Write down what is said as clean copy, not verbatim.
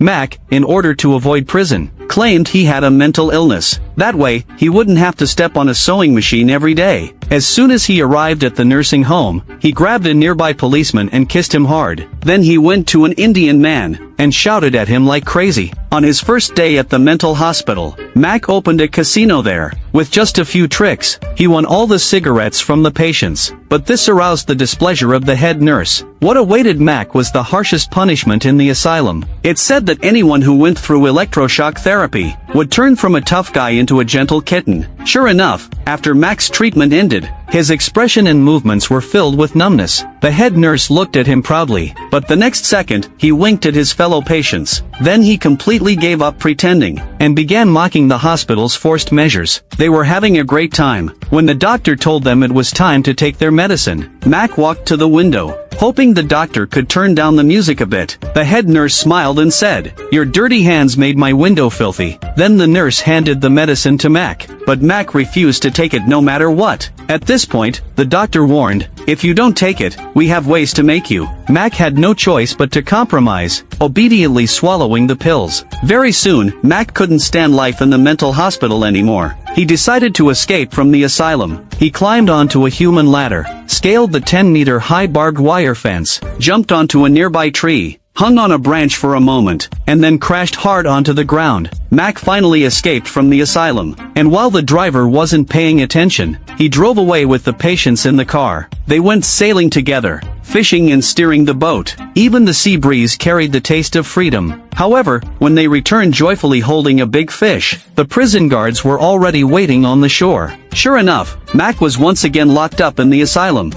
Mac, in order to avoid prison, claimed he had a mental illness. That way, he wouldn't have to step on a sewing machine every day. As soon as he arrived at the nursing home, he grabbed a nearby policeman and kissed him hard. Then he went to an Indian man and shouted at him like crazy. On his first day at the mental hospital, Mac opened a casino there. With just a few tricks, he won all the cigarettes from the patients. But this aroused the displeasure of the head nurse. What awaited Mac was the harshest punishment in the asylum. It said that anyone who went through electroshock therapy would turn from a tough guy into a gentle kitten. Sure enough, after Mac's treatment ended, his expression and movements were filled with numbness. The head nurse looked at him proudly, but the next second, he winked at his fellow patients. Then he completely gave up pretending, and began mocking the hospital's forced measures. They were having a great time. When the doctor told them it was time to take their medicine, Mac walked to the window, hoping the doctor could turn down the music a bit. The head nurse smiled and said, "Your dirty hands made my window filthy." Then the nurse handed the medicine to Mac, but Mac refused to take it no matter what. At this point, the doctor warned, "If you don't take it, we have ways to make you." Mac had no choice but to compromise, obediently swallowing the pills. Very soon, Mac couldn't stand life in the mental hospital anymore. He decided to escape from the asylum. He climbed onto a human ladder, scaled the 10-meter high barbed wire fence, jumped onto a nearby tree, hung on a branch for a moment, and then crashed hard onto the ground. Mac finally escaped from the asylum, and while the driver wasn't paying attention, he drove away with the patients in the car. They went sailing together, fishing and steering the boat. Even the sea breeze carried the taste of freedom. However, when they returned joyfully holding a big fish, the prison guards were already waiting on the shore. Sure enough, Mac was once again locked up in the asylum.